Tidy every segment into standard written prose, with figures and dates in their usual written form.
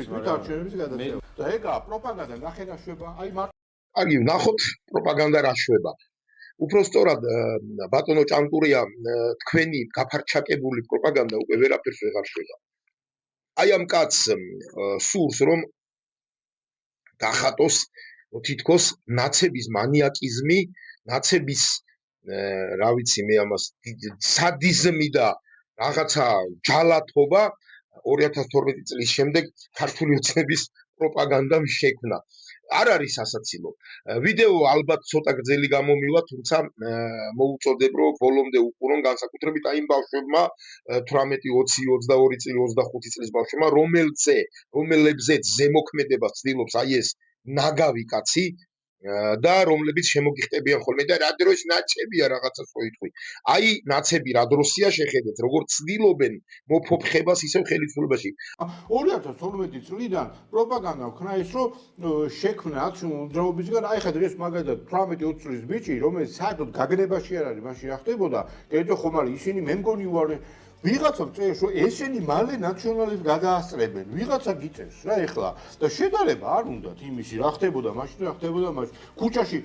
თვითარჩევნების გადაწყვეტა. და ეგა პროპაგანდა ნახენაშვება, აი კარგი, ნახოთ პროპაგანდა რა შვება. უფრო სწორად ბატონო ჭანტურია თქვენი გაფარჩაკებული პროპაგანდა უკვე ვერაფერს ვეღარ შვება. აი ამ კაცს სურს რომ გახატოს თითქოს ნაცების მანიაკიზმი, ნაცების რა ვიცი მე ამას სადიზმი და რაღაცა ჯალათობა 2012 წლის შემდეგ ქართული ოცნების პროპაგანდამ შექმნა. არ არის ასაცილო. ვიდეო ალბათ ცოტა გრძელი გამომივა, თუმცა მოუწოდებ რომ ბოლომდე უყურონ განსაკუთრებით აი იმ ბავშვებმა 18, 20, 22 წელი, 25 წლის ბავშვებმა, რომელებზეც ზემოქმედებას ცდილობს აი ეს ნაგავი კაცი და რომლებიც შემოგიხტებიან ხოლმე და რა დროს ნაცებია რაღაცა სწოიტყვი. აი ნაცები რა დროსია შეხედეთ, როგორ ცდილობენ მოფოფხებას ისევ ხელისუფლებაში. 2012 წლიდან პროპაგანდა ქნა ის რომ შექმნა აქ უძრაობისგან აი ხა დღეს მაგალითად 18-20 წლის ბიჭი რომელიც საერთოდ გაგნებაში არ არის მაშინ რა ხდებოდა კერძო ხომ არის ისინი მე მგონი ვარ ვიღაცამ წერს რომ ესენი მალე ნაციონალიზმს გადაასწრებენ ვიღაცა გიწერს რა ეხლა და შედარება არ უნდათ იმისი რა ხდებოდა მაშინ ქუჩაში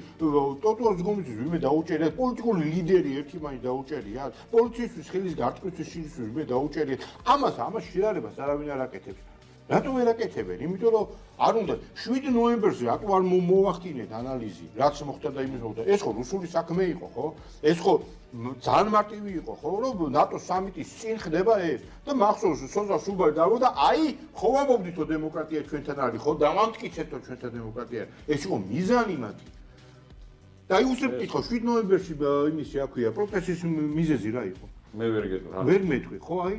ტოტუას გომისთვის ვინმე დაუჭერია პოლიტიკური ლიდერი ერთი მაინც დაუჭერია პოლიციის ხელის გარტყმისთვის შინისთვის ვინმე დაუჭერია ამას შედარებას არავინ არ აკეთებს რატო ვერ აკეთებენ? იმიტომ რომ არ უნდა 7 ნოემბერზე რატო არ მოვახდინეთ ანალიზი, რაც მოხდა და იმის მოხდა. ეს ხო რუსული საქმე იყო, ხო? ეს ხო ძალიან მარტივი იყო, ხო? რომ ნატოს სამიტის წინ ხდება ეს და მახსოვს სოზა შუბარი დავა და აი ხოვამობდითო დემოკრატია ჩვენთან არის, ხო? დამამტკიცეთო ჩვენთან დემოკრატია. ეს იყო მიზანი მათი. და აი უსწრებ კითხო 7 ნოემბერში იმისი აქვია პროტესტის მიზეზი რა იყო? მე ვერ გეტყვი. ვერ მეტყვი, ხო აი?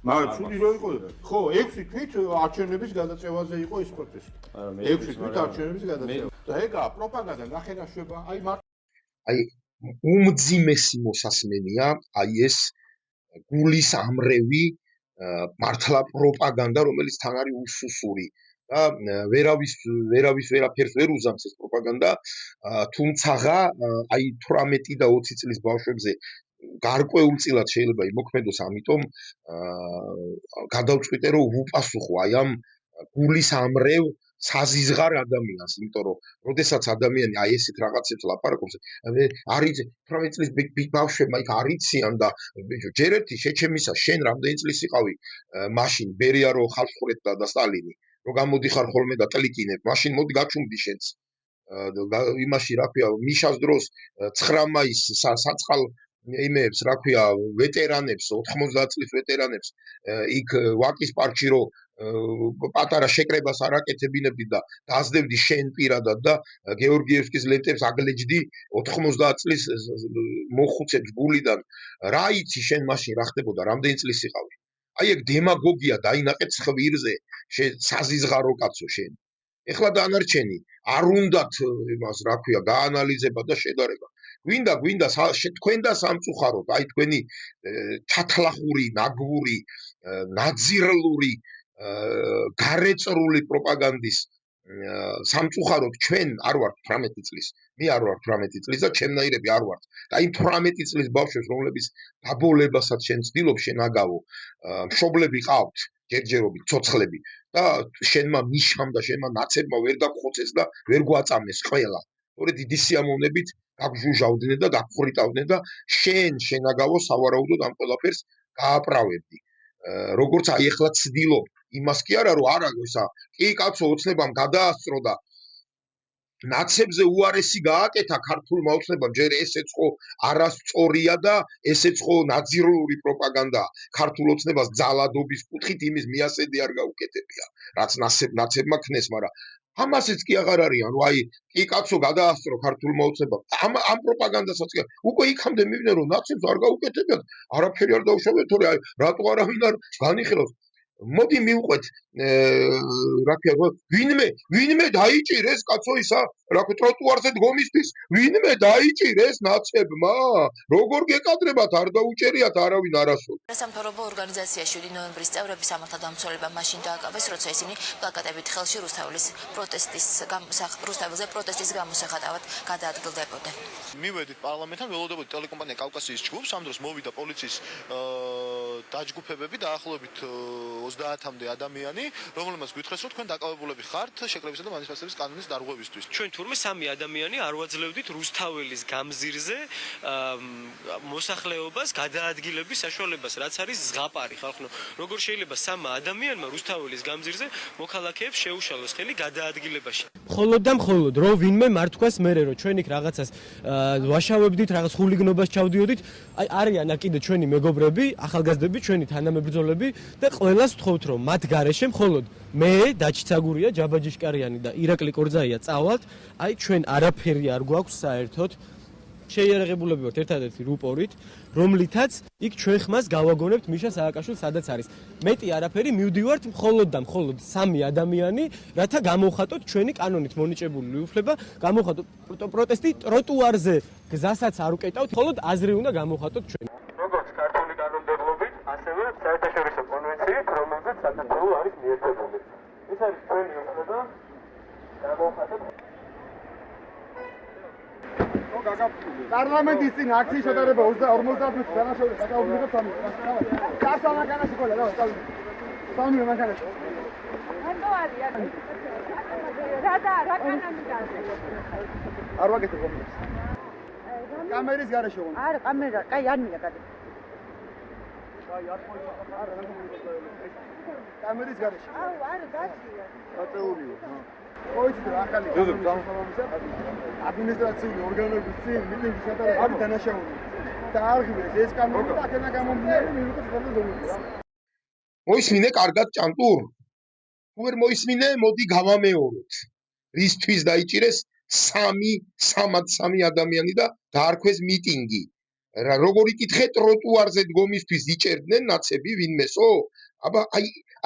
მაგრამ ცუდი რო იყო ხო 6 თვით არჩევნების გადაწევაზე იყო ეს პროტესტი 6 თვით არჩევნების გადაწევა და ეგა პროპაგანდა ნახენაშვება აი უმძიმესი მოსასმენია აი ეს გულის ამრევი მართლა პროპაგანდა რომელიც თან არის უსუსური და ვერავის ვერაფერს ვერ უზამს ეს პროპაგანდა თუმცაღა აი 18 და 20 წლის ბავშვებზე გარკვეულწილად შეიძლება იმოქმედოს, ამიტომ გადავწყვიტე რომ ვუპასუხო აი ამ გულის ამრევ საზიზღარ ადამიანს, იმიტომ რომ როდესაც ადამიანი აი ესეთ რაღაცებს ლაპარაკობს, არის 18 წლის ბავშვებმა იქ არიციან და ჯერ ერთი შეჩემისა შენ რამდენი წლის იყავი მაშინ ბერია რო ხალხს ხურეთდა და სტალინი რო გამოდიხარ ხოლმე და ტლიკინებ, მაშინ მოდი გაჩუმდი შენც იმაში რა ქვია მიშას დროს 9 მაისს საწყალ იმეებს რა ქვია ვეტერანებს 90 წლის ვეტერანებს იქ ვაკის პარკში რო პატარა შეკრებას არ აკეთებინებდი და დაძდებდი შენ პირადად და გეორგიევსკის ლენტებს აგლეჯდი 90 წლის მოხუცებს გულიდან რა იცი შენ მაშინ რა ხდებოდა რამდენი წლის იყავი აი ეგ დემაგოგია დაინაყეთ ცხვირზე საზიზღარო კაცო შენ ეხლა დანარჩენი არ უნდათ იმას რა ქვია გაანალიზება და შედარება გვინდა თქვენ და სამწუხაროდ აი თქვენი ჩათლახური ნაგბური ნაძირლური გარეწრული პროპაგანდის სამწუხაროდ ჩვენ არ ვართ 18 წლის მე არ ვარ 18 წლის და ჩემნაირები არ ვართ და იმ 18 წლის ბავშვებს რომლებიც დაბოლებასაც შენ ცდილობ შენ აგავო მშობლები ყავთ ჯერჯერობით ცოცხლები და შენმა მიშამ და შენმა ნაცებმა ვერ გაგხოცეს და ვერ გვაწამეს ყველა სწორედ დიდი სიამოვნებით გაგჟუჟავდნენ და გაგხრიტავდნენ და შენ აგავო სავარაუდოდ ამ ყველაფერს გააправებდი როგორც აი ახლა ცდილობ იმას კი არა რომ არა ისა კი კაცო ოცნებამ გადაასწრო და ნაცებზე უარესი გააკეთა ქართულმა ოცნებამ ჯერ ესეც ხო არასწორია და ესეც ხო ნაძირლური პროპაგანდა ქართულ ოცნებას ძალადობის კუთხით იმის მიასედი არ გაუკეთებია რაც ნაცებმა ქნეს მაგრამ ამასიც კი აღარ არის ანუ აი კი კაცო გადაასწრო ქართულმა ოცნებამ ამ პროპაგანდასაც კი უკვე იქამდე მივიდნენ რომ ნაცებს არ გაუკეთებიათ არაფერი არ დაუშავეთ თორე აი რატო არავინ არ განიხილავს მოდი მივყვეთ რა ქვია ვინმე დაიჭირეს კაცო ისა რა ქვია ტროტუარზე დგომისთვის ვინმე დაიჭირეს ნაცებმა როგორ გეკადრებათ არ დაუჭერიათ არავინ არასოდეს სამთავრობო ორგანიზაციაში 7 ნოემბრის წევრები სამართალ დამცველებმა მაშინ დააკავეს როცა ისინი პლაკატებით ხელში რუსთაველის პროტესტის გამოსახატავად გადაადგილდებოდნენ მივედით პარლამენტთან ველოდებოდი ტელეკომპანია კავკასიის ჯგუფს ამ დროს მოვიდა პოლიციის დაჯგუფებები დაახლოებით 30-მდე ადამიანი, რომელმაც გითხრეს, რომ თქვენ დაკავებულები ხართ შეკრებისა და მანიფესტების კანონის დარღვევისთვის. ჩვენ თურმე 3 ადამიანი არ ვაძლევდით რუსთაველის გამზირზე მოსახლეობას გადაადგილების საშუალებას, რაც არის ზღაპარი ხალხო. როგორ შეიძლება 3 ადამიანმა რუსთაველის გამზირზე მოქალაქეებს შეუშალოს ხელი გადაადგილებაში? მხოლოდ და მხოლოდ რო ვინმე მართვას მერე რომ ჩვენ იქ რაღაცას ვაშავებდით, რაღაც ხულიგნობას ჩავდიოდით, აი არიან აქ კიდე ჩვენი მეგობრები, ახალგაზრდები, ჩვენი თანამებრძოლები და ყველას ვთხოვთ რომ მათ გარეშე მხოლოდ მე, დაჩი ცაგურია, ჯაბაჯიშკარიანი და ირაკლი კორძაია წავალთ, აი ჩვენ არაფერი არ გვაქვს საერთოდ. შეიარაღებულები ვართ ერთადერთი რუპორით, რომლითაც იქ ჩვენ ხმას გავაგონებთ მიშა სააკაშვილს სადაც არის. მეტი არაფერი მივდივართ მხოლოდ და მხოლოდ 3 ადამიანი, რათა გამოვხატოთ ჩვენი კანონით მონიჭებული უფლება, გამოვხატოთ პროტესტი ტროტუარზე, გზასაც არ უკეტავთ, მხოლოდ აზრი უნდა გამოვხატოთ ჩვენ. როგორც ქართული კანონმდებლობით, ასევე საერთაშორისო კონვენციით, რომელზეც საქართველო არის მიერთებული. ეს არის ჩვენი უფლება გამოვხატოთ. პარლამენტის წინ აქციის შეტარება 50 დანაშაულის დაკავებულება 3. გასა მანქანაში ყოლა, დავი. 3 მანქანაში. რატო არის? რა კანონი გასა? არ ვაკეთებ კომენტს. კამერის გარეშე ვარ. არა, კამერა, კაი არ მინდა გადი. აი, არ ხო არა, კამერის გარეშე. აუ, არა, დაცია. აწეულია. ოიცი რა ახალი ადმინისტრაციული ორგანოების წინ მიტინგის შეტარება არის დანაშაული. და არღივეს ეს კანონი და აქედან გამომდინარე მიიღოს ხოლმე ზოგადად. მოისმინე კარგად ჭანტურ. თუ ვერ მოისმინე, მოდი გავამეოროთ. რისთვის დაიჭირეს 3 ადამიანი და დაარქვეს მიტინგი. როგორ იკითხე ტროტუარზე დგომისთვის იჭერდნენ ნაცები ვინმესო? აბა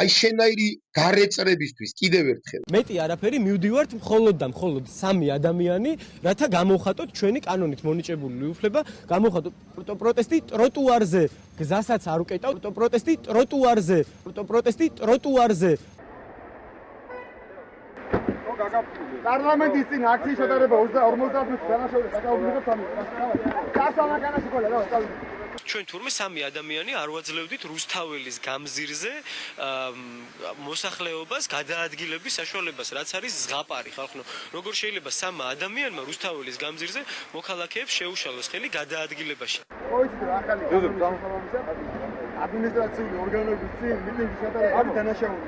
აი შენაირი გარეწრებისთვის კიდევ ერთხელ. მეტი არაფერი მივდივართ მხოლოდ და მხოლოდ 3 ადამიანი, რათა გამოვხატოთ ჩვენი კანონით მონიჭებული უფლება, გამოვხატოთ პროტესტი ტროტუარზე, გზასაც არ უკეტავთ, პროტესტი ტროტუარზე. პარლამენტის წინ აქციის შეტარება 50 დანაშაულის დაკავებულება 3. გასა მანქანაში ყოლა, დავი. ჩვენ თურმე 3 ადამიანი არ ვაძლევდით რუსთაველის გამზირზე მოსახლეობას გადაადგილების საშუალებას, რაც არის ზღაპარი ხალხო. როგორ შეიძლება 3 ადამიანმა რუსთაველის გამზირზე მოქალაქეებს შეუშალოს ხელი გადაადგილებაში? ოიცი რა ახალი ადმინისტრაციული ორგანოების წინ მიტინგის შეტარება არის დანაშაული.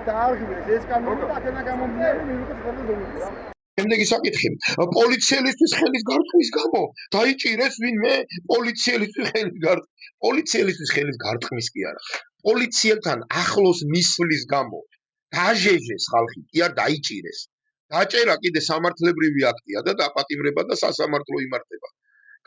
და არღივეს ეს კანონი და აქედან გამომდინარე მიიღოს ხოლმე ზოგადად. შემდეგი საკითხი. პოლიციელისთვის ხელის გარტყმის გამო დაიჭირეს ვინმე პოლიციელისთვის ხელის გარტყმის კი არა. პოლიციელთან ახლოს მისვლის გამო დაჟეჟეს ხალხი, კი არ დაიჭირეს. დაჭერა კიდე სამართლებრივი აქტია და დაპატიმრება და სასამართლო იმართება.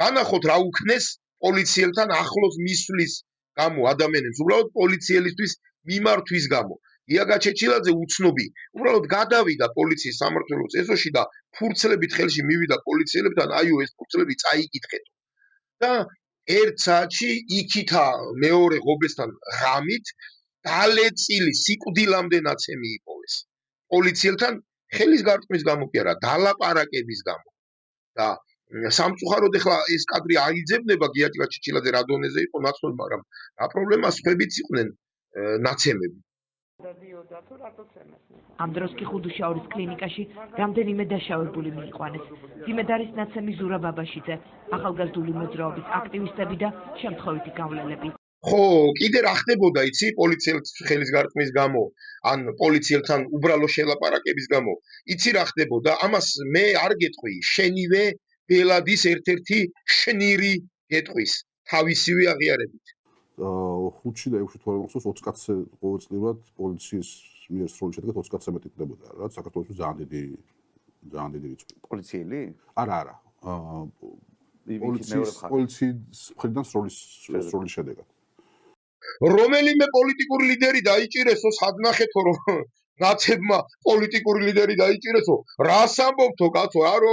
განახოთ რა უქნეს პოლიციელთან ახლოს მისვლის გამო ადამიანებს, უბრალოდ პოლიციელისთვის მიმართვის გამო. იაგა ჩეჩილაძე უცნობი, უბრალოდ გადავიდა პოლიციის სამმართველოს ეზოში და ფურცლებით ხელში მივიდა პოლიციელებთან, აიო ეს ფურცლები წაიკითხეთო. და ერთ საათში იქითა მეორე ღობესთან ღამით დალეწილი სიკვდილამდე ნაცემი იპოვეს. პოლიციელთან ხელის გარტყმის გამო კი არა, დალაპარაკების გამო. და სამწუხაროდ ახლა ეს კადრი აიძებნება გიაჭა ჩეჩილაძე რა დონეზე იყო ნაცნობი, მაგრამ რა პრობლემა სხვებიც იყვნენ ნაცემები. ამ დროს კი ხუდუშაურის კლინიკაში რამდენიმე დაშავებული მიიყვანეს. ძიმედარის ნაცემი ზურა ბაბაშიძე, ახალგაზრდული მოძრაობის აქტივისტები და შემთხვევითი გავლენები. ხო, კიდე რა ხდებოდა, იცი, პოლიციელთა ხელის გარტყმის გამო, ან პოლიციელთან უბრალო შელაპარაკების გამო. იცი რა ხდებოდა? ამას მე არ გეტყვი, შენივე ბელადის ერთ-ერთი შნირი გეტყვის, თავისივე აღიარებით. 5-ში და 6-ში თუ არ მახსოვს 20 კაცზე ყოველწლიურად პოლიციის მიერ სრული შედეგად 20 კაცზე მეტი ხდებოდა, რაც საქართველოში ძალიან დიდი რიცხვი. პოლიციელი? არა. პოლიციის მხრიდან სრული შედეგად. რომელიმე პოლიტიკური ლიდერი დაიჭირესო, სადნახეთო რომ ნაცებმა პოლიტიკური ლიდერი დაიჭირესო, რას ამბობთო კაცო, არო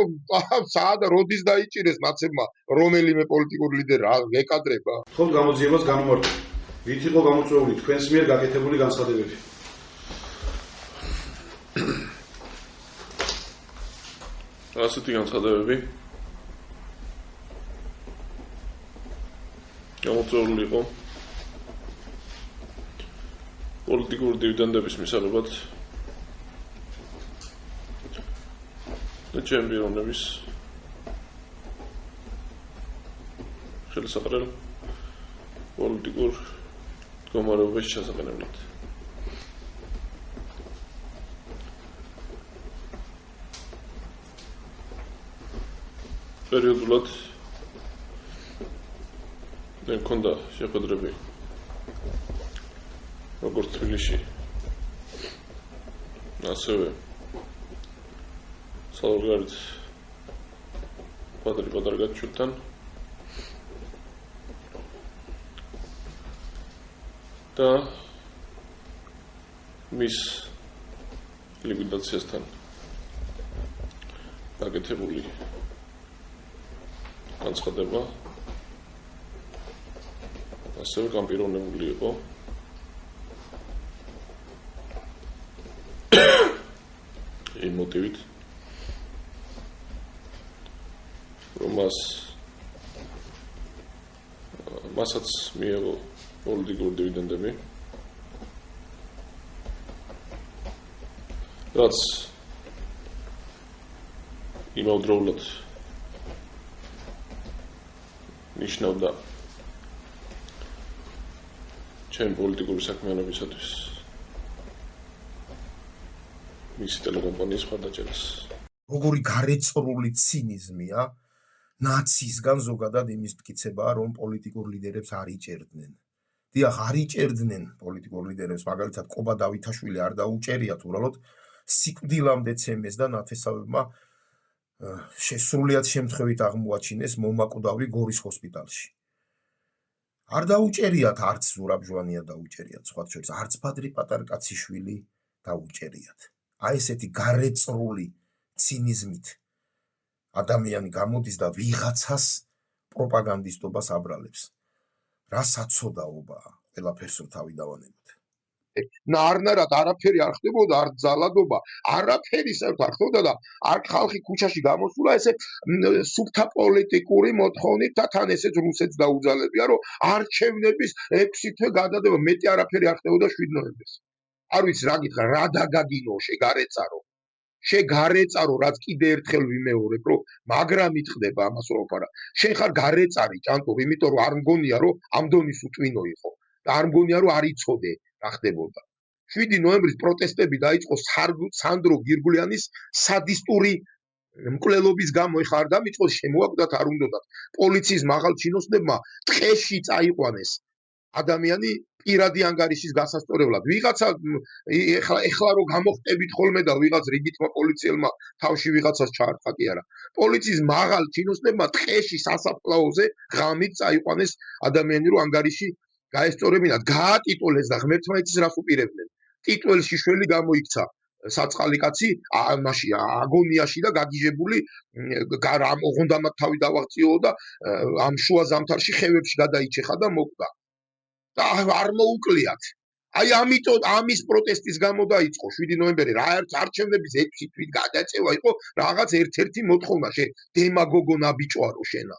სადა როდის დაიჭირეს ნაცებმა რომელიმე პოლიტიკური ლიდერი, რა გეკადრება? თქო გამოძიებას განმარტო. ვით იყო გამოწვეული თქვენს მიერ გაკეთებული განცხადებები? ასეთი განცხადებები გამოწვეული იყო პოლიტიკური დივიდენდების მისაღებად და ჩემპიონების ხელსაყრელ პოლიტიკურ მდგომარეობის ჩასაყენებლად. პერიოდულად მე მქონდა შეხვედრები როგორც თბილისში, ასევე საზღვარგარეთ პატარ გაჩვენთან და მის ლიკვიდაციასთან გაკეთებული განცხადება ასევე განპირობებული იყო იმ მოტივით, რომ მასაც მიიღო პოლიტიკური დივიდენდები, რაც იმავდროულად ნიშნავდა ჩემი პოლიტიკური საქმიანობისათვის მისი ტელეკომპანიის მხარდაჭერას. როგორი გარეწრული ცინიზმია ნაციისგან ზოგადად იმის მტკიცებაა, რომ პოლიტიკურ ლიდერებს არ იჭერდნენ. დიახ, არ იჭერდნენ პოლიტიკურ ლიდერებს, მაგალითად ყობა დავითაშვილი არ დაუჭერიათ უბრალოდ სიკვდილამდე ცემეს და ნათესავებმა სრულიად შემთხვევით აღმოაჩინეს მომაკვდავი გორის ჰოსპიტალში. არ დაუჭერიათ, არც ზურაბ ჟვანია დაუჭერიათ, სხვათა შორის არც ბადრი პატარკაციშვილი დაუჭერიათ. აი ესეთი გარეწრული ცინიზმით ადამიანი გამოდის და ვიღაცას პროპაგანდისტობას აბრალებს. რა საცოდაობაა, ყველაფერს რო თავი დავანებოთ. ნარნარად არაფერი არ ხდებოდა, არ ძალადობა, არაფერი საერთოდ არ ხდებოდა და არ ხალხი ქუჩაში გამოსულა ესე სუფთა პოლიტიკური მოთხოვნით და თან ესეც რუსეთს დაუძალებია, რომ არჩევნების 6 თვე გადადება, მეტი არაფერი არ ხდებოდა 7 ნოემბერს. არ ვიცი რა გითხრა, რა დაგაგინო, შეგარეწარო, რაც კიდე ერთხელ ვიმეორებ, რომ მაგრამ იტყდება ამას რო ვფარა. შენ ხარ გარეწარი, ჭანტურ, იმიტომ რომ არ მგონია, რომ ამ დონის უტვინო იყო და არ მგონია, რომ არ იცოდე რა ხდებოდა. 7 ნოემბრის პროტესტები დაიწყო სანდრო გირგულიანის სადისტური მკვლელობის გამო, ეხლა არ დამიწყოს, შემოაკვდათ, არ უნდათ. პოლიციის მაღალ ჩინოსნებმა ტყეში წაიყვანეს ადამიანი პირადი ანგარიშის გასასწორებლად. ვიღაცა ეხლა რო გამოხტებით ხოლმე და ვიღაც რიგითმა პოლიციელმა თავში ვიღაცას ჩაარტყა კი არა. პოლიციის მაღალ ჩინოსნებმა ტყეში სასაფლაოზე ღამით წაიყვანეს ადამიანი, რომ ანგარიში გაესწორებინათ, გაატიტულეს და ღმერთმა იცის რას უპირებდნენ. ტიტველში შველი გამოიქცა საწყალი კაცი მაშინ აგონიაში და გაგიჟებული ოღონდ თავი დავაღწიო და ამ შუა ზამთარში ხევებში გადაიჩეხა და მოკვდა. და არ მოუკლიათ. აი ამიტომ ამის პროტესტის გამო დაიწყო 7 ნოემბერი, რა არჩევნების 6 თვით გადაწევა იყო რაღაც ერთ-ერთი მოთხოვნა, დემაგოგო ნაბიჭვარო შენა.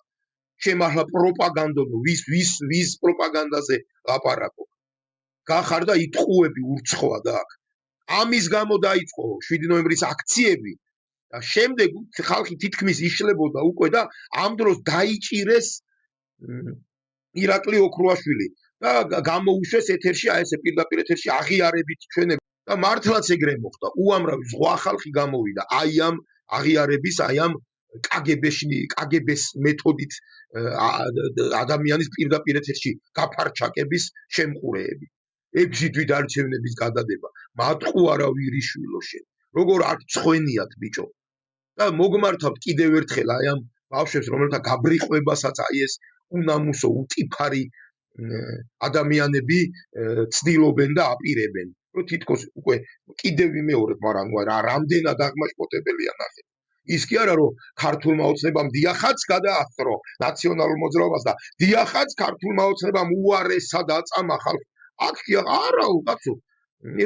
შემახლა პროპაგანდონო, ვის პროპაგანდაზე ლაპარაკო. გახარდა იტყუები ურცხვა და აქ. ამის გამო დაიწყო 7 ნოემბრის აქციები და შემდეგ ხალხი თითქმის იშლებოდა უკვე და ამ დროს დაიჭირეს ირაკლი ოქრუაშვილი და გამოუშვეს ეთერში, აი ესე პირდაპირ ეთერში აღიარებით ჩვენები და მართლაც ეგრე მოხდა. უამრავი ზღვა ხალხი გამოვიდა აი ამ აღიარების, აი ამ კგბ-ს მეთოდით ადამიანის პირდაპირ ეთერში გაფარჩაკების შემყურეები. 6 თვით არჩევნების გადადება. მატყუ არა ვირიშვილო შენ. როგორ არ წხვენიათ ბიჭო. და მოგმართავთ კიდევ ერთხელ აი ამ ბავშვებს, რომელთა გაბრიყვებასაც აი ეს უნამუსო, უტიფარი ადამიანები ცდილობენ და აპირებენ. რომ თითქოს უკვე კიდევ ვიმეორებ, მაგრამ რამდენად აღმაშფოთებელია ნახე. ის კი არა რომ ქართულმა ოცნებამ დიახაც გადაასწრო ნაციონალურ მოძრაობას და დიახაც ქართულმა ოცნებამ უარესად აწამა ხალხი. აქ კი არა უკაცო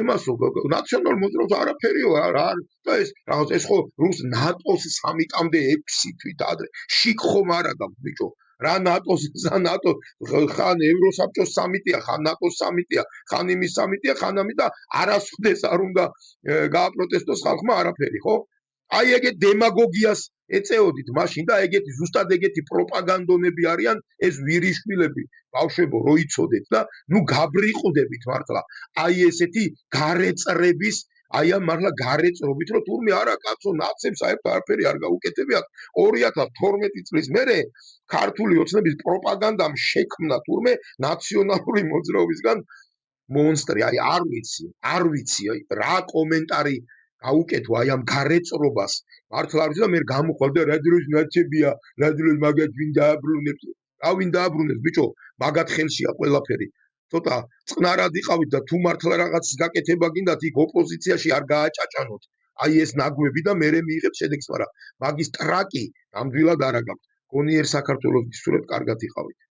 იმასო ნაციონალურ მოძრაობას არაფერიო არა და ეს ხო რუს ნატოს სამიტამდე 6 თვით ადრე შიქ ხომ არა გაქვს ბიჭო რა ნატოს ხან ევროსაბჭოს სამიტია, ხან ნატოს სამიტია, ხან იმის სამიტია, ხან ამი და არასოდეს არ უნდა გააპროტესტოს ხალხმა არაფერი, ხო? აი ეგეთ დემაგოგიას ეწეოდით მაშინ და ეგეთი ზუსტად ეგეთი პროპაგანდონები არიან ეს ვირიშვილები, ბავშვებო, რო იცოდეთ და ნუ გაბრიყუდებით მართლა. აი ესეთი გარეწრების აი ამ მართლა გარეწრობით რომ თურმე არა კაცო ნაცებს საერთოდ არაფერი არ გაუკეთებიათ 2012 წლის მერე ქართული ოცნების პროპაგანდამ შექმნა თურმე ნაციონალური მოძრაობისგან მონსტრი აი არ ვიცი აი რა კომენტარი გაუკეთო აი ამ გარეწრობას მართლა არ ვიცი და მე გამოხვალ და რა დროს ნაცებია რა დროს მაგათ ვინ დააბრუნებს რა ვინ დააბრუნებს ბიჭო მაგათ ხელშია ყველაფერი ცოტა წყნარად იყავით და თუ მართლა რაღაც გაკეთება გინდათ იქ ოპოზიციაში არ გააჭაჭანოთ აი ეს ნაგვები და მე მიიღეთ შედეგს მაგრამ მაგის ტრაკი ნამდვილად არა გაქვთ გონიერ საქართველოს გისურვებთ კარგად იყავით